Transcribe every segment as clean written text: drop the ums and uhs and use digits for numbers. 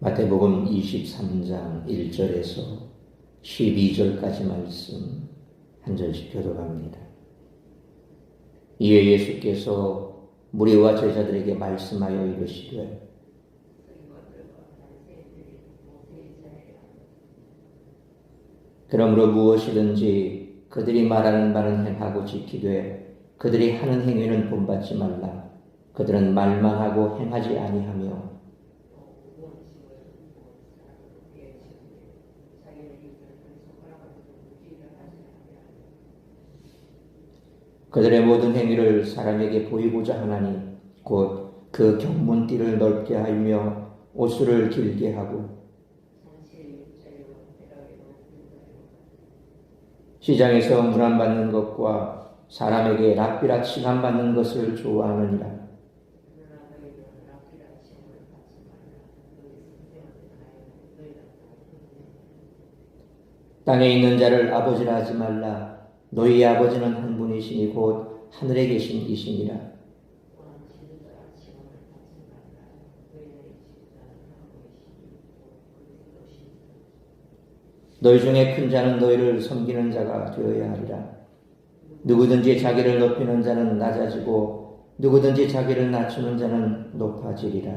마태복음 23장 1절에서 12절까지 말씀 한 절씩 교독합니다. 이에 예수께서 무리와 제자들에게 말씀하여 이르시되 그러므로 무엇이든지 그들이 말하는 바는 행하고 지키되 그들이 하는 행위는 본받지 말라. 그들은 말만 하고 행하지 아니하며 그들의 모든 행위를 사람에게 보이고자 하나니 곧 그 경문띠를 넓게 하며 옷수를 길게 하고 시장에서 문안받는 것과 사람에게 랍비라 칭함받는 것을 좋아하느니라. 땅에 있는 자를 아버지라 하지 말라. 너희 아버지는 한 분이시니 곧 하늘에 계신 이시니라. 너희 중에 큰 자는 너희를 섬기는 자가 되어야 하리라. 누구든지 자기를 높이는 자는 낮아지고 누구든지 자기를 낮추는 자는 높아지리라.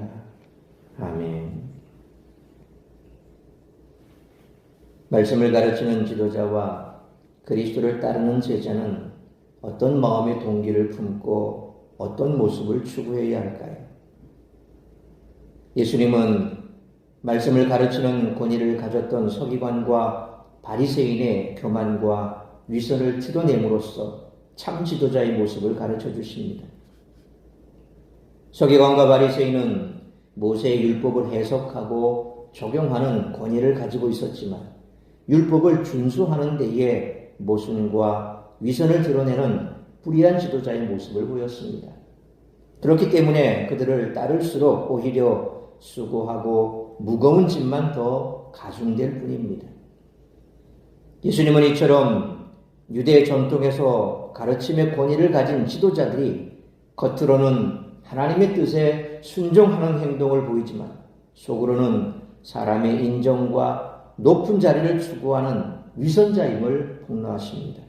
아멘. 말씀을 가르치는 지도자와 그리스도를 따르는 제자는 어떤 마음의 동기를 품고 어떤 모습을 추구해야 할까요? 예수님은 말씀을 가르치는 권위를 가졌던 서기관과 바리새인의 교만과 위선을 드러냄으로써 참 지도자의 모습을 가르쳐 주십니다. 서기관과 바리새인은 모세의 율법을 해석하고 적용하는 권위를 가지고 있었지만 율법을 준수하는 데에 모순과 위선을 드러내는 불의한 지도자의 모습을 보였습니다. 그렇기 때문에 그들을 따를수록 오히려 수고하고 무거운 짐만 더 가중될 뿐입니다. 예수님은 이처럼 유대 전통에서 가르침의 권위를 가진 지도자들이 겉으로는 하나님의 뜻에 순종하는 행동을 보이지만 속으로는 사람의 인정과 높은 자리를 추구하는 위선자임을 폭로하십니다.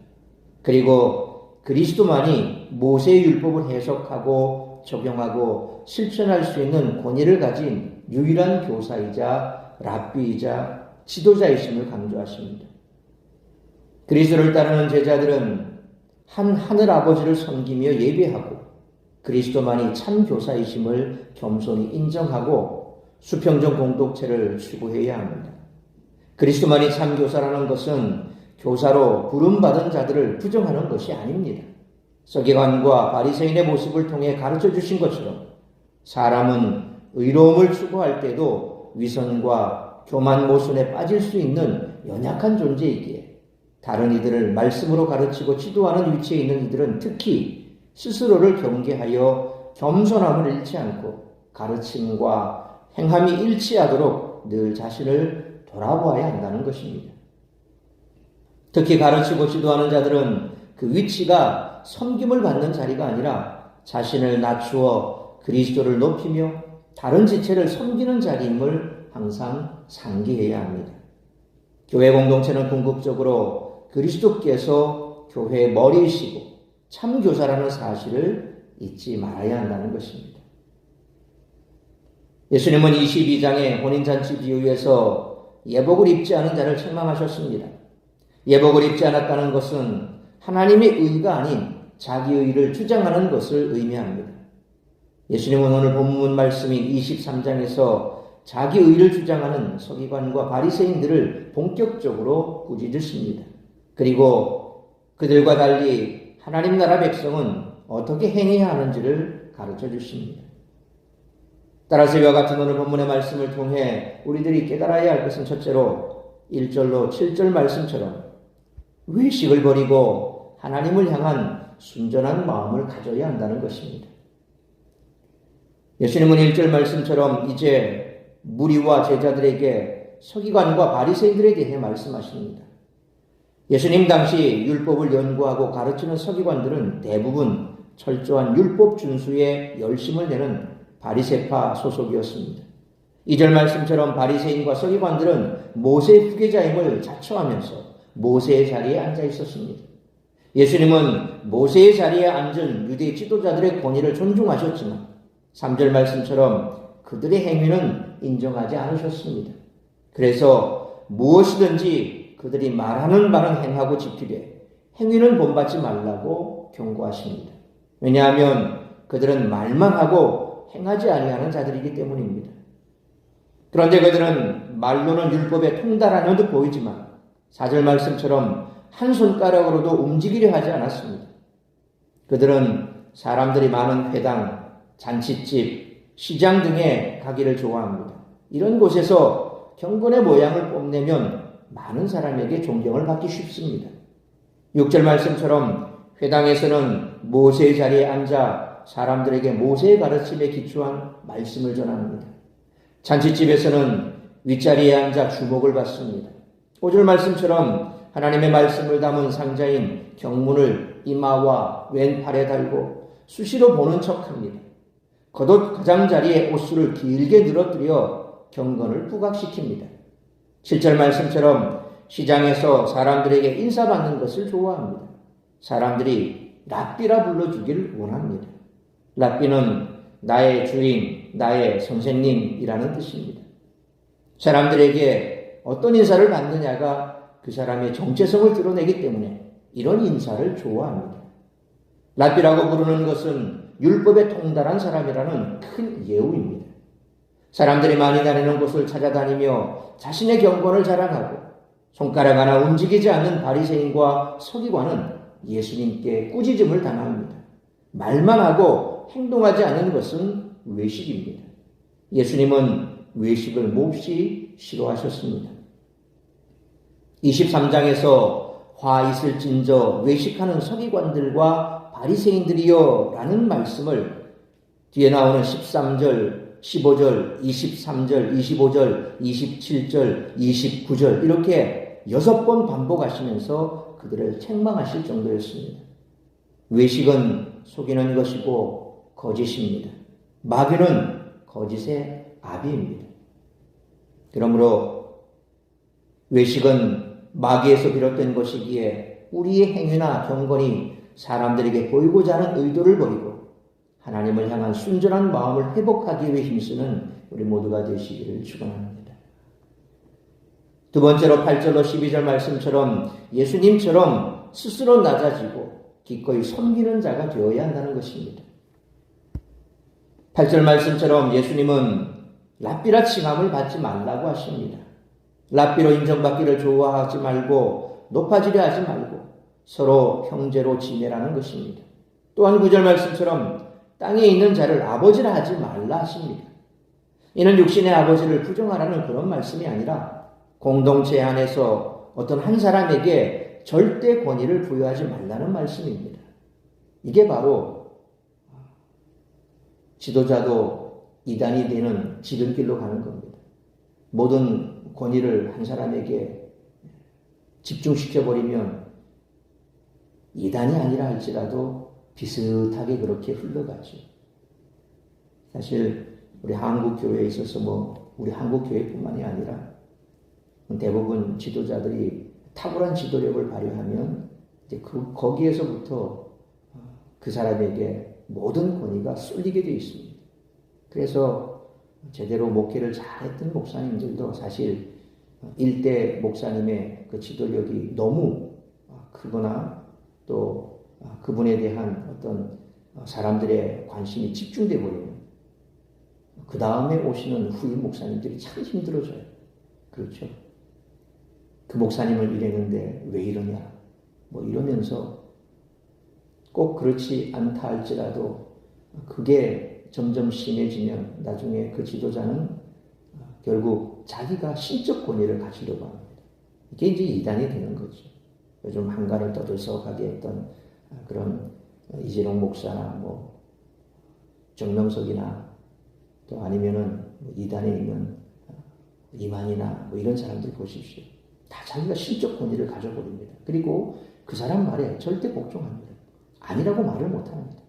그리고 그리스도만이 모세의 율법을 해석하고 적용하고 실천할 수 있는 권위를 가진 유일한 교사이자 랍비이자 지도자이심을 강조하십니다. 그리스도를 따르는 제자들은 한 하늘 아버지를 섬기며 예배하고 그리스도만이 참 교사이심을 겸손히 인정하고 수평적 공동체를 추구해야 합니다. 그리스도만이 참 교사라는 것은 교사로 부름받은 자들을 부정하는 것이 아닙니다. 서기관과 바리새인의 모습을 통해 가르쳐 주신 것처럼 사람은 의로움을 추구할 때도 위선과 교만 모순에 빠질 수 있는 연약한 존재이기에 다른 이들을 말씀으로 가르치고 지도하는 위치에 있는 이들은 특히 스스로를 경계하여 겸손함을 잃지 않고 가르침과 행함이 일치하도록 늘 자신을 돌아보아야 한다는 것입니다. 특히 가르치고 지도하는 자들은 그 위치가 섬김을 받는 자리가 아니라 자신을 낮추어 그리스도를 높이며 다른 지체를 섬기는 자리임을 항상 상기해야 합니다. 교회 공동체는 궁극적으로 그리스도께서 교회의 머리이시고 참 교사라는 사실을 잊지 말아야 한다는 것입니다. 예수님은 22장의 혼인잔치 비유에서 예복을 입지 않은 자를 책망하셨습니다. 예복을 입지 않았다는 것은 하나님의 의가 아닌 자기 의를 주장하는 것을 의미합니다. 예수님은 오늘 본문 말씀인 23장에서 자기 의를 주장하는 서기관과 바리새인들을 본격적으로 꾸짖으십니다. 그리고 그들과 달리 하나님 나라 백성은 어떻게 행해야 하는지를 가르쳐 주십니다. 따라서 이와 같은 오늘 본문의 말씀을 통해 우리들이 깨달아야 할 것은 첫째로 1절로 7절 말씀처럼 외식을 버리고 하나님을 향한 순전한 마음을 가져야 한다는 것입니다. 예수님은 1절 말씀처럼 이제 무리와 제자들에게 서기관과 바리새인들에 대해 말씀하십니다. 예수님 당시 율법을 연구하고 가르치는 서기관들은 대부분 철저한 율법 준수에 열심을 내는 바리새파 소속이었습니다. 2절 말씀처럼 바리새인과 서기관들은 모세의 후계자임을 자처하면서 모세의 자리에 앉아 있었습니다. 예수님은 모세의 자리에 앉은 유대 지도자들의 권위를 존중하셨지만 3절 말씀처럼 그들의 행위는 인정하지 않으셨습니다. 그래서 무엇이든지 그들이 말하는 바는 행하고 지키되 행위는 본받지 말라고 경고하십니다. 왜냐하면 그들은 말만 하고 행하지 아니하는 자들이기 때문입니다. 그런데 그들은 말로는 율법에 통달하는 듯 보이지만 4절 말씀처럼 한 손가락으로도 움직이려 하지 않았습니다. 그들은 사람들이 많은 회당, 잔칫집, 시장 등에 가기를 좋아합니다. 이런 곳에서 경건의 모양을 뽐내면 많은 사람에게 존경을 받기 쉽습니다. 6절 말씀처럼 회당에서는 모세의 자리에 앉아 사람들에게 모세의 가르침에 기초한 말씀을 전합니다. 잔칫집에서는 윗자리에 앉아 주목을 받습니다. 5절 말씀처럼 하나님의 말씀을 담은 상자인 경문을 이마와 왼팔에 달고 수시로 보는 척합니다. 겉옷 가장자리에 옷수를 길게 늘어뜨려 경건을 부각시킵니다. 7절 말씀처럼 시장에서 사람들에게 인사받는 것을 좋아합니다. 사람들이 랍비라 불러주길 원합니다. 랍비는 나의 주인, 나의 선생님이라는 뜻입니다. 사람들에게 어떤 인사를 받느냐가 그 사람의 정체성을 드러내기 때문에 이런 인사를 좋아합니다. 랍비라고 부르는 것은 율법에 통달한 사람이라는 큰 예우입니다. 사람들이 많이 다니는 곳을 찾아다니며 자신의 경건을 자랑하고 손가락 하나 움직이지 않는 바리새인과 서기관은 예수님께 꾸짖음을 당합니다. 말만 하고 행동하지 않는 것은 외식입니다. 예수님은 외식을 몹시 싫어하셨습니다. 23장에서 화 있을진저 외식하는 서기관들과 바리새인들이여 라는 말씀을 뒤에 나오는 13절, 15절, 23절, 25절, 27절, 29절 이렇게 6번 반복하시면서 그들을 책망하실 정도였습니다. 외식은 속이는 것이고 거짓입니다. 마귀는 거짓의 아비입니다. 그러므로 외식은 마귀에서 비롯된 것이기에 우리의 행위나 경건이 사람들에게 보이고자 하는 의도를 버리고 하나님을 향한 순전한 마음을 회복하기 위해 힘쓰는 우리 모두가 되시기를 축원합니다. 두 번째로 8절로 12절 말씀처럼 예수님처럼 스스로 낮아지고 기꺼이 섬기는 자가 되어야 한다는 것입니다. 8절 말씀처럼 예수님은 랍비라 칭함을 받지 말라고 하십니다. 랍비로 인정받기를 좋아하지 말고 높아지려 하지 말고 서로 형제로 지내라는 것입니다. 또한 9절 말씀처럼 땅에 있는 자를 아버지라 하지 말라 하십니다. 이는 육신의 아버지를 부정하라는 그런 말씀이 아니라 공동체 안에서 어떤 한 사람에게 절대 권위를 부여하지 말라는 말씀입니다. 이게 바로 지도자도 이단이 되는 지름길로 가는 겁니다. 모든 권위를 한 사람에게 집중시켜버리면 이단이 아니라 할지라도 비슷하게 그렇게 흘러가죠. 사실 우리 한국 교회에 있어서 우리 한국 교회뿐만이 아니라 대부분 지도자들이 탁월한 지도력을 발휘하면 이제 거기에서부터 그 사람에게 모든 권위가 쏠리게 되어 있습니다. 그래서 제대로 목회를 잘했던 목사님들도 사실 일대 목사님의 그 지도력이 너무 크거나 또 그분에 대한 어떤 사람들의 관심이 집중돼 버리면 그 다음에 오시는 후임 목사님들이 참 힘들어져요. 그렇죠? 그 목사님을 이랬는데 왜 이러냐 이러면서 꼭 그렇지 않다 할지라도 그게 점점 심해지면 나중에 그 지도자는 결국 자기가 신적 권위를 가지려고 합니다. 이게 이제 이단이 되는 거죠. 요즘 한간을 떠들썩하게 했던 그런 이재용 목사나 정명석이나 또 아니면은 이단에 있는 이만희나 이런 사람들 보십시오. 다 자기가 신적 권위를 가져버립니다. 그리고 그 사람 말에 절대 복종합니다. 아니라고 말을 못합니다.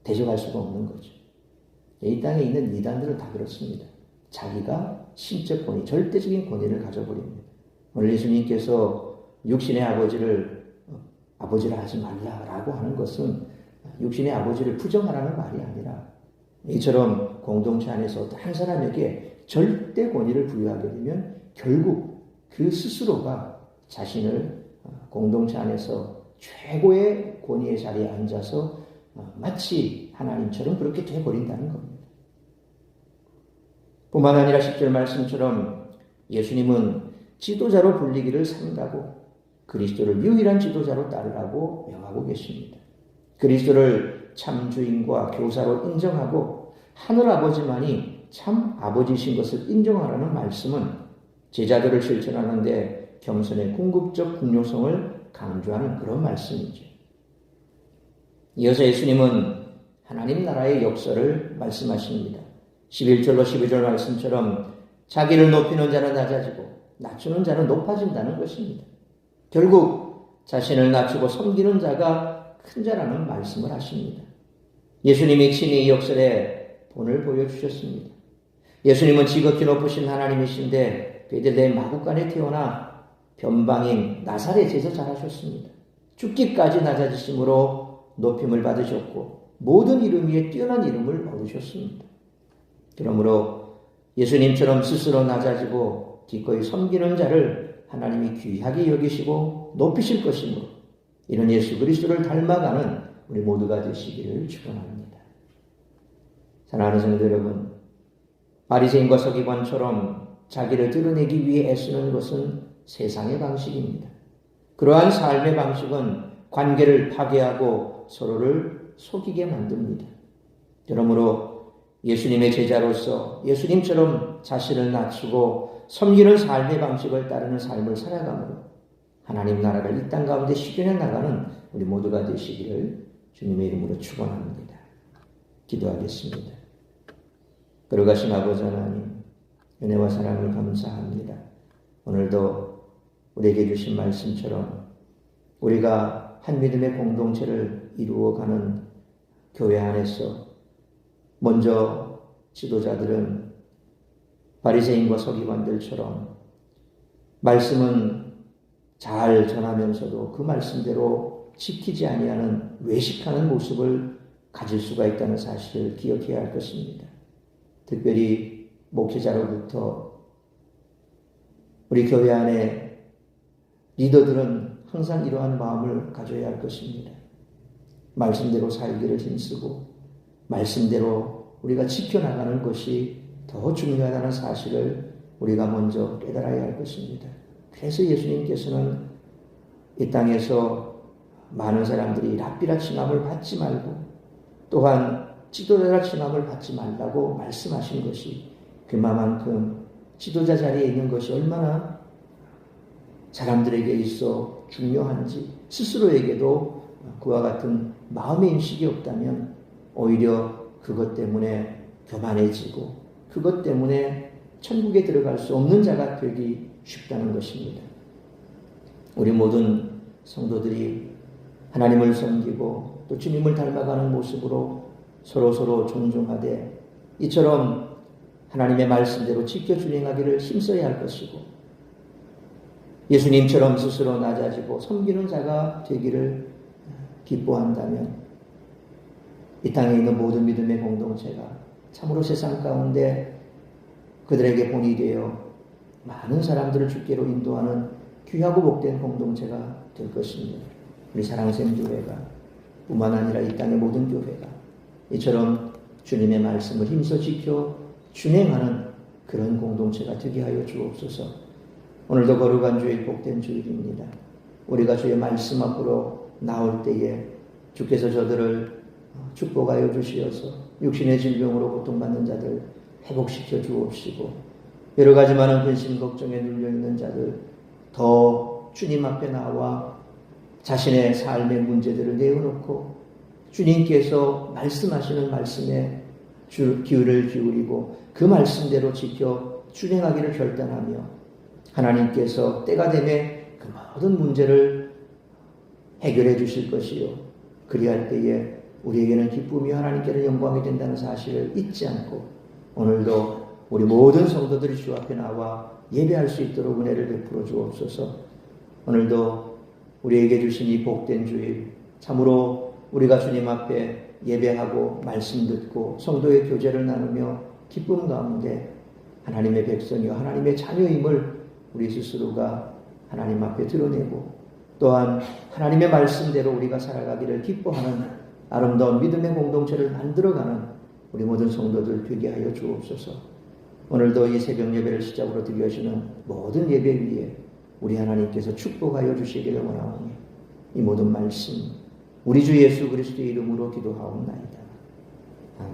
대적할 수가 없는 거죠. 이 땅에 있는 이단들은 다 그렇습니다. 자기가 신적 권위, 절대적인 권위를 가져버립니다. 오늘 예수님께서 육신의 아버지를 아버지라 하지 말라라고 하는 것은 육신의 아버지를 부정하라는 말이 아니라 이처럼 공동체 안에서 한 사람에게 절대 권위를 부여하게 되면 결국 그 스스로가 자신을 공동체 안에서 최고의 권위의 자리에 앉아서 마치 하나님처럼 그렇게 되어버린다는 겁니다. 뿐만 아니라 10절 말씀처럼 예수님은 지도자로 불리기를 삼가고 그리스도를 유일한 지도자로 따르라고 명하고 계십니다. 그리스도를 참 주인과 교사로 인정하고 하늘아버지만이 참 아버지이신 것을 인정하라는 말씀은 제자들을 실천하는데 겸손의 궁극적 중요성을 강조하는 그런 말씀이죠. 이어서 예수님은 하나님 나라의 역사를 말씀하십니다. 11절로 12절 말씀처럼 자기를 높이는 자는 낮아지고 낮추는 자는 높아진다는 것입니다. 결국 자신을 낮추고 섬기는 자가 큰 자라는 말씀을 하십니다. 예수님이 친히 이 역설에 본을 보여주셨습니다. 예수님은 지극히 높으신 하나님이신데 베들레헴 마구간에 태어나 변방인 나사렛에서 자라셨습니다. 죽기까지 낮아지심으로 높임을 받으셨고 모든 이름 위에 뛰어난 이름을 얻으셨습니다. 그러므로 예수님처럼 스스로 낮아지고 기꺼이 섬기는 자를 하나님이 귀하게 여기시고 높이실 것이므로 이런 예수 그리스도를 닮아가는 우리 모두가 되시기를 축원합니다. 사랑하는 성도 여러분, 바리새인과 서기관처럼 자기를 드러내기 위해 애쓰는 것은 세상의 방식입니다. 그러한 삶의 방식은 관계를 파괴하고 서로를 속이게 만듭니다. 그러므로 예수님의 제자로서 예수님처럼 자신을 낮추고 섬기는 삶의 방식을 따르는 삶을 살아감으로 하나님 나라를 이 땅 가운데 실현해 나가는 우리 모두가 되시기를 주님의 이름으로 축원합니다. 기도하겠습니다. 거룩하신 아버지 하나님, 은혜와 사랑을 감사합니다. 오늘도 우리에게 주신 말씀처럼 우리가 한 믿음의 공동체를 이루어가는 교회 안에서 먼저 지도자들은 바리새인과 서기관들처럼 말씀은 잘 전하면서도 그 말씀대로 지키지 아니하는 외식하는 모습을 가질 수가 있다는 사실을 기억해야 할 것입니다. 특별히 목회자로부터 우리 교회 안에 리더들은 항상 이러한 마음을 가져야 할 것입니다. 말씀대로 살기를 힘쓰고 말씀대로 우리가 지켜나가는 것이 더 중요하다는 사실을 우리가 먼저 깨달아야 할 것입니다. 그래서 예수님께서는 이 땅에서 많은 사람들이 랍비라 칭함을 받지 말고 또한 지도자라 칭함을 받지 말라고 말씀하신 것이 그만큼 지도자 자리에 있는 것이 얼마나 사람들에게 있어 중요한지 스스로에게도 그와 같은 마음의 인식이 없다면 오히려 그것 때문에 교만해지고 그것 때문에 천국에 들어갈 수 없는 자가 되기 쉽다는 것입니다. 우리 모든 성도들이 하나님을 섬기고 또 주님을 닮아가는 모습으로 서로 존중하되 이처럼 하나님의 말씀대로 지켜 준행하기를 힘써야 할 것이고 예수님처럼 스스로 낮아지고 섬기는 자가 되기를 기뻐한다면 이 땅에 있는 모든 믿음의 공동체가 참으로 세상 가운데 그들에게 본이 되어 많은 사람들을 주께로 인도하는 귀하고 복된 공동체가 될 것입니다. 우리 사랑샘 교회가 뿐만 아니라 이 땅의 모든 교회가 이처럼 주님의 말씀을 힘써 지켜 준행하는 그런 공동체가 되게 하여 주옵소서. 오늘도 거룩한 주일 복된 주일입니다. 우리가 주의 말씀 앞으로 나올 때에 주께서 저들을 축복하여 주시어서 육신의 질병으로 고통받는 자들 회복시켜 주옵시고 여러 가지 많은 근심 걱정에 눌려있는 자들 더 주님 앞에 나와 자신의 삶의 문제들을 내어놓고 주님께서 말씀하시는 말씀에 귀를 기울이고 그 말씀대로 지켜 준행하기를 결단하며 하나님께서 때가 되매 그 모든 문제를 해결해 주실 것이요 그리할 때에 우리에게는 기쁨이 하나님께는 영광이 된다는 사실을 잊지 않고 오늘도 우리 모든 성도들이 주 앞에 나와 예배할 수 있도록 은혜를 베풀어 주옵소서. 오늘도 우리에게 주신 이 복된 주일, 참으로 우리가 주님 앞에 예배하고 말씀 듣고 성도의 교제를 나누며 기쁨 가운데 하나님의 백성이요 하나님의 자녀임을 우리 스스로가 하나님 앞에 드러내고, 또한 하나님의 말씀대로 우리가 살아가기를 기뻐하는 아름다운 믿음의 공동체를 만들어가는 우리 모든 성도들 되게 하여 주옵소서. 오늘도 이 새벽 예배를 시작으로 드려지는 모든 예배 위에 우리 하나님께서 축복하여 주시기를 원하오니 이 모든 말씀 우리 주 예수 그리스도의 이름으로 기도하옵나이다. 아멘.